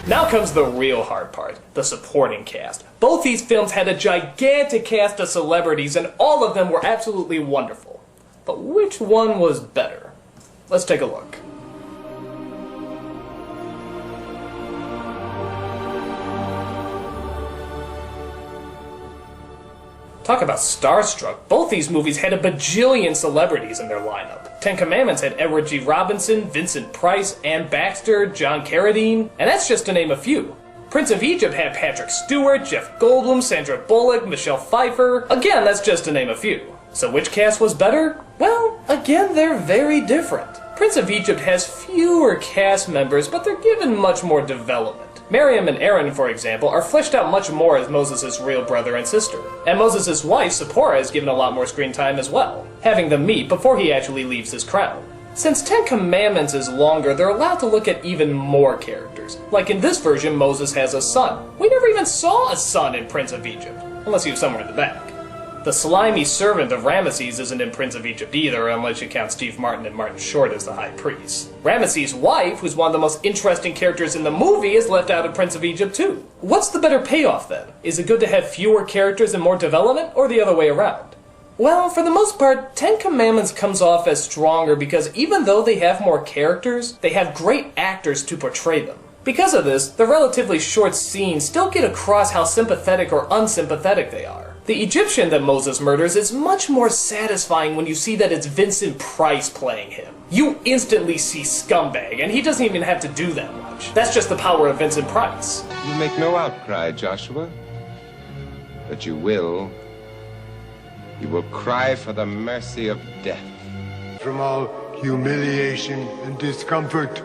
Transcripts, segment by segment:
Now comes the real hard part, the supporting cast. Both these films had a gigantic cast of celebrities and all of them were absolutely wonderful. But which one was better? Let's take a look. Talk about starstruck. Both these movies had a bajillion celebrities in their lineup. Ten Commandments had Edward G. Robinson, Vincent Price, Ann Baxter, John Carradine, and that's just to name a few. Prince of Egypt had Patrick Stewart, Jeff Goldblum, Sandra Bullock, Michelle Pfeiffer. Again, that's just to name a few. So which cast was better? Well, again, they're very different. Prince of Egypt has fewer cast members, but they're given much more development. Miriam and Aaron, for example, are fleshed out much more as Moses' real brother and sister. And Moses' wife, Zipporah, is given a lot more screen time as well, having them meet before he actually leaves his crown. Since Ten Commandments is longer, they're allowed to look at even more characters. Like in this version, Moses has a son. We never even saw a son in Prince of Egypt, unless he was somewhere in the back. The slimy servant of Ramesses isn't in Prince of Egypt either, unless you count Steve Martin and Martin Short as the high priest. Ramesses' wife, who's one of the most interesting characters in the movie, is left out of Prince of Egypt too. What's the better payoff then? Is it good to have fewer characters and more development, or the other way around? Well, for the most part, Ten Commandments comes off as stronger because even though they have more characters, they have great actors to portray them. Because of this, the relatively short scenes still get across how sympathetic or unsympathetic they are. The Egyptian that Moses murders is much more satisfying when you see that it's Vincent Price playing him. You instantly see scumbag, and he doesn't even have to do that much. That's just the power of Vincent Price. You make no outcry, Joshua, but you will. You will cry for the mercy of death. From all humiliation and discomfort.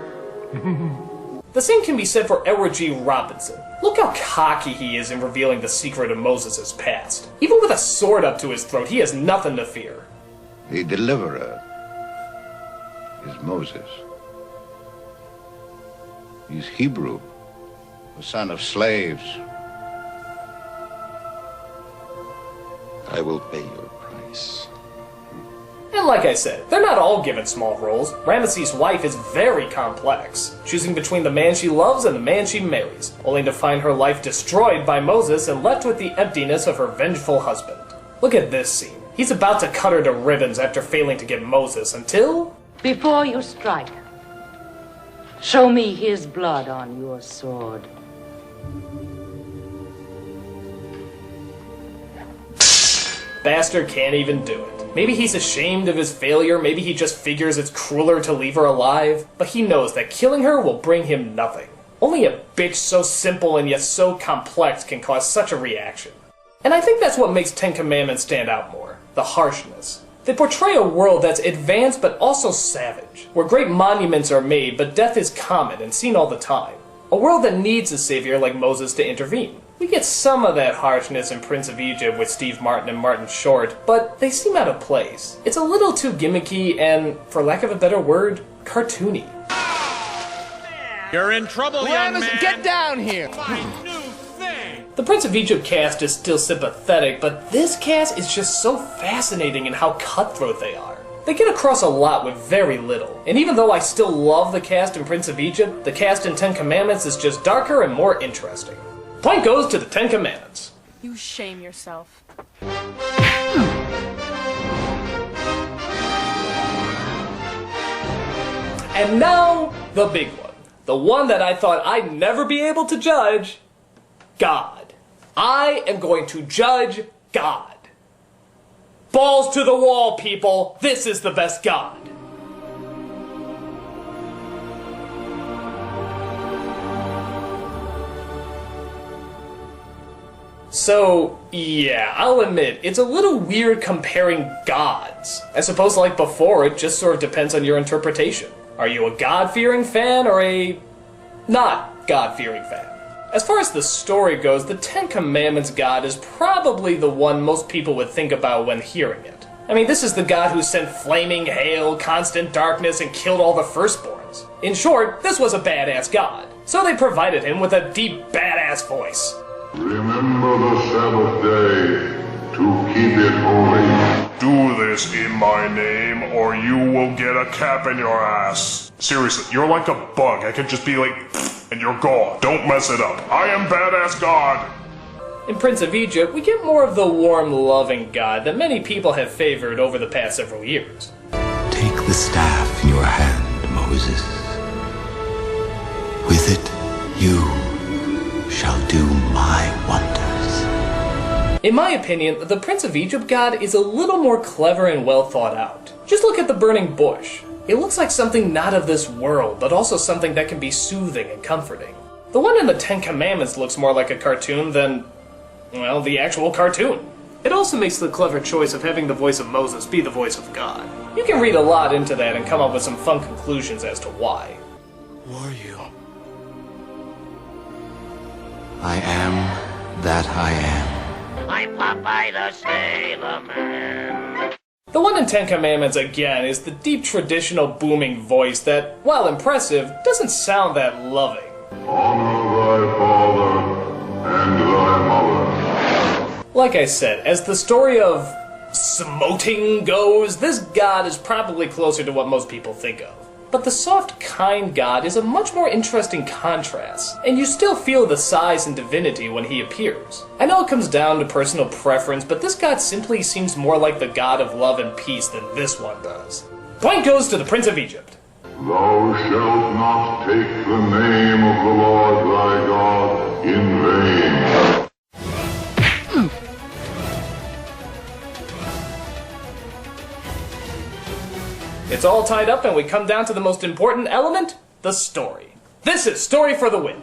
The same can be said for Edward G. Robinson. Look how cocky he is in revealing the secret of Moses' past. Even with a sword up to his throat, he has nothing to fear. The deliverer is Moses. He's Hebrew, the son of slaves. I will pay your price. And like I said, they're not all given small roles. Ramesses' wife is very complex, choosing between the man she loves and the man she marries, only to find her life destroyed by Moses and left with the emptiness of her vengeful husband. Look at this scene. He's about to cut her to ribbons after failing to get Moses until... Before you strike, show me his blood on your sword. Bastard can't even do it. Maybe he's ashamed of his failure, maybe he just figures it's crueler to leave her alive, but he knows that killing her will bring him nothing. Only a bitch so simple and yet so complex can cause such a reaction. And I think that's what makes Ten Commandments stand out more, the harshness. They portray a world that's advanced but also savage, where great monuments are made but death is common and seen all the time. A world that needs a savior like Moses to intervene. We get some of that harshness in Prince of Egypt with Steve Martin and Martin Short, but they seem out of place. It's a little too gimmicky and, for lack of a better word, cartoony. You're in trouble, young man! Get down here! My new thing! The Prince of Egypt cast is still sympathetic, but this cast is just so fascinating in how cutthroat they are. They get across a lot with very little, and even though I still love the cast in Prince of Egypt, the cast in Ten Commandments is just darker and more interesting. Point goes to the Ten Commandments. You shame yourself. And now, the big one. The one that I thought I'd never be able to judge. God. I am going to judge God. Balls to the wall, people. This is the best God. So, yeah, I'll admit, it's a little weird comparing gods. I suppose like before, it just sort of depends on your interpretation. Are you a God-fearing fan or a not God-fearing fan? As far as the story goes, the Ten Commandments God is probably the one most people would think about when hearing it. I mean, this is the God who sent flaming hail, constant darkness, and killed all the firstborns. In short, this was a badass God. So they provided him with a deep, badass voice. Remember the Sabbath day to keep it holy. do this in my name, or you will get a cap in your ass. Seriously, you're like a bug. I could just be like, and you're gone. Don't mess it up. I am badass God. In Prince of Egypt, we get more of the warm, loving God that many people have favored over the past several years. Take the staff in your hand, Moses. With it, you shall do my wonders. In my opinion, the Prince of Egypt God is a little more clever and well thought out. Just look at the burning bush. It looks like something not of this world, but also something that can be soothing and comforting. The one in the Ten Commandments looks more like a cartoon than, well, the actual cartoon. It also makes the clever choice of having the voice of Moses be the voice of God. You can read a lot into that and come up with some fun conclusions as to why. Who are you? I am that I am. I'm Popeye the Sailor Man. The one in Ten Commandments, again, is the deep traditional booming voice that, while impressive, doesn't sound that loving. Honor thy father and thy mother. Like I said, as the story of smoting goes, this god is probably closer to what most people think of. But the soft, kind god is a much more interesting contrast, and you still feel the size and divinity when he appears. I know it comes down to personal preference, but this god simply seems more like the god of love and peace than this one does. Point goes to the Prince of Egypt. Thou shalt not take the name of the Lord thy God in vain. It's all tied up and we come down to the most important element, the story. This is Story for the Win.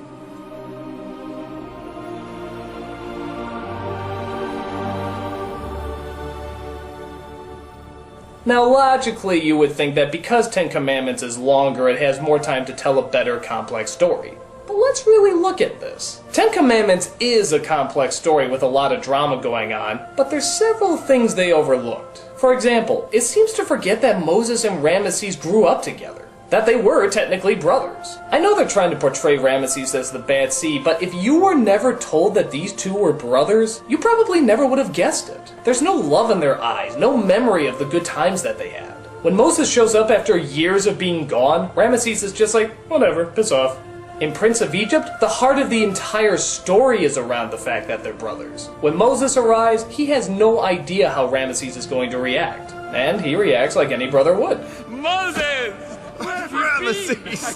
Now logically you would think that because Ten Commandments is longer it has more time to tell a better complex story. But let's really look at this. Ten Commandments is a complex story with a lot of drama going on, but there's several things they overlooked. For example, it seems to forget that Moses and Ramesses grew up together. That they were technically brothers. I know they're trying to portray Ramesses as the bad seed, but if you were never told that these two were brothers, you probably never would have guessed it. There's no love in their eyes, no memory of the good times that they had. When Moses shows up after years of being gone, Ramesses is just like, whatever, piss off. In Prince of Egypt, the heart of the entire story is around the fact that they're brothers. When Moses arrives, he has no idea how Ramesses is going to react. And he reacts like any brother would. Moses! Ramesses!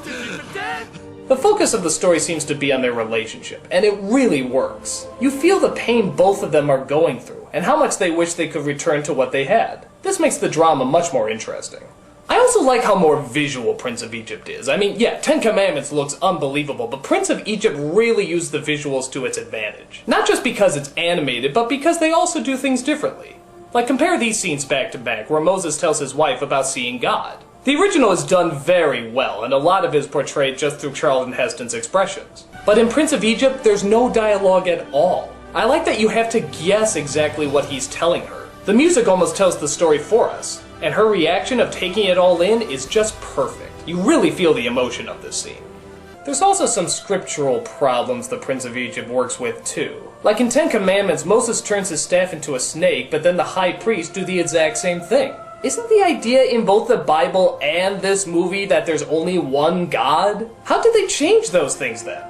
The focus of the story seems to be on their relationship, and it really works. You feel the pain both of them are going through, and how much they wish they could return to what they had. This makes the drama much more interesting. I also like how more visual Prince of Egypt is. I mean, yeah, Ten Commandments looks unbelievable, but Prince of Egypt really used the visuals to its advantage. Not just because it's animated, but because they also do things differently. Like, compare these scenes back to back, where Moses tells his wife about seeing God. The original is done very well, and a lot of it is portrayed just through Charlton Heston's expressions. But in Prince of Egypt, there's no dialogue at all. I like that you have to guess exactly what he's telling her. The music almost tells the story for us. And her reaction of taking it all in is just perfect. You really feel the emotion of this scene. There's also some scriptural problems the Prince of Egypt works with too. Like in Ten Commandments, Moses turns his staff into a snake, but then the high priest do the exact same thing. Isn't the idea in both the Bible and this movie that there's only one God? How did they change those things then?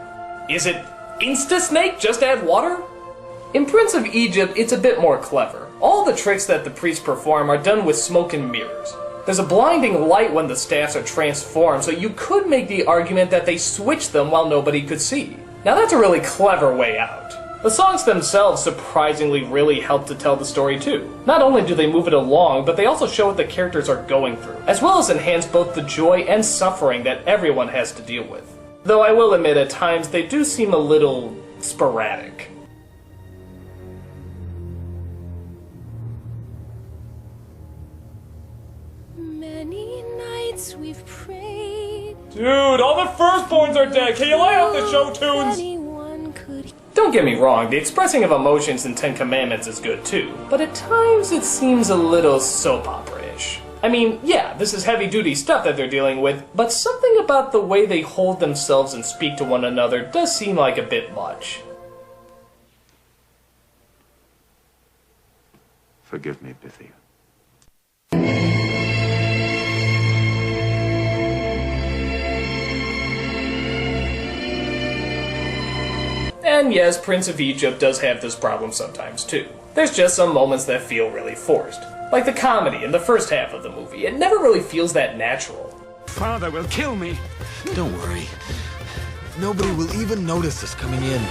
Is it Insta-Snake, just add water? In Prince of Egypt, it's a bit more clever. All the tricks that the priests perform are done with smoke and mirrors. There's a blinding light when the staffs are transformed, so you could make the argument that they switched them while nobody could see. Now that's a really clever way out. The songs themselves surprisingly really help to tell the story too. Not only do they move it along, but they also show what the characters are going through, as well as enhance both the joy and suffering that everyone has to deal with. Though I will admit at times they do seem a little sporadic. Many nights we've prayed. Dude, all the firstborns are dead. Can you lay off the show tunes? Don't get me wrong, the expressing of emotions in Ten Commandments is good too, but at times it seems a little soap opera-ish. I mean, yeah, this is heavy-duty stuff that they're dealing with, but something about the way they hold themselves and speak to one another does seem like a bit much. Forgive me, Bithy. And yes, Prince of Egypt does have this problem sometimes too. There's just some moments that feel really forced. Like the comedy in the first half of the movie, it never really feels that natural. Father will kill me. Don't worry. Nobody will even notice us coming in.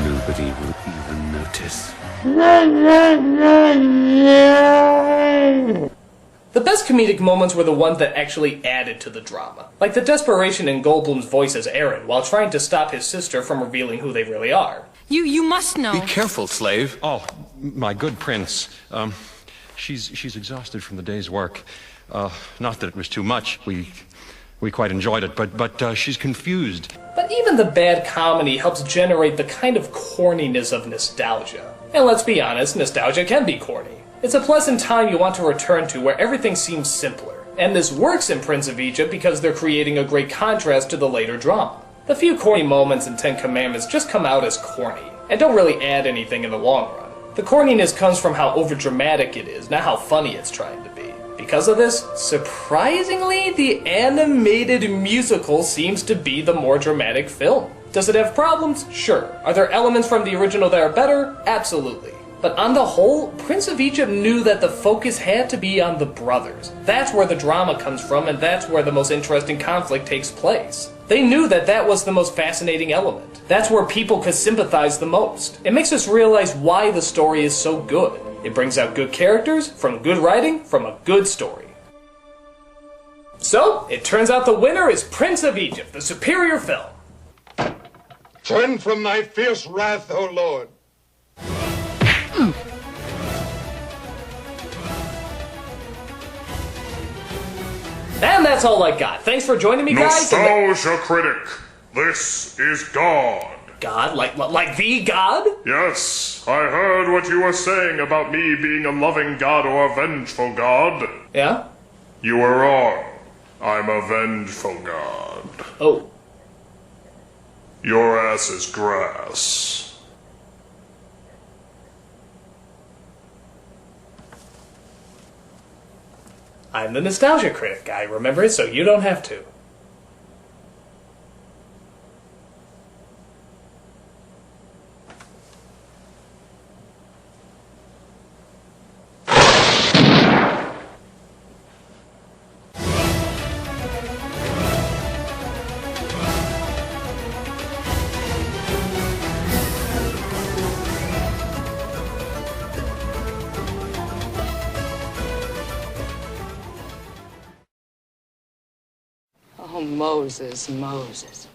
Nobody will even notice. The best comedic moments were the ones that actually added to the drama. Like the desperation in Goldblum's voice as Aaron while trying to stop his sister from revealing who they really are. You must know. Be careful, slave. Oh, my good prince. She's exhausted from the day's work. Not that it was too much. We quite enjoyed it, but she's confused. But even the bad comedy helps generate the kind of corniness of nostalgia. And let's be honest, nostalgia can be corny. It's a pleasant time you want to return to where everything seems simpler. And this works in Prince of Egypt because they're creating a great contrast to the later drama. The few corny moments in Ten Commandments just come out as corny, and don't really add anything in the long run. The corniness comes from how overdramatic it is, not how funny it's trying to be. Because of this, surprisingly, the animated musical seems to be the more dramatic film. Does it have problems? Sure. Are there elements from the original that are better? Absolutely. But on the whole, Prince of Egypt knew that the focus had to be on the brothers. That's where the drama comes from, and that's where the most interesting conflict takes place. They knew that that was the most fascinating element. That's where people could sympathize the most. It makes us realize why the story is so good. It brings out good characters, from good writing, from a good story. So, it turns out the winner is Prince of Egypt, the superior film. Turn from thy fierce wrath, O Lord. And that's all I got. Thanks for joining me, guys. Nostalgia critic. This is God. God? Like the God? Yes. I heard what you were saying about me being a loving God or a vengeful God. Yeah? You were wrong. I'm a vengeful God. Oh. Your ass is grass. I'm the nostalgia critic guy, remember it, so you don't have to. Oh, Moses, Moses.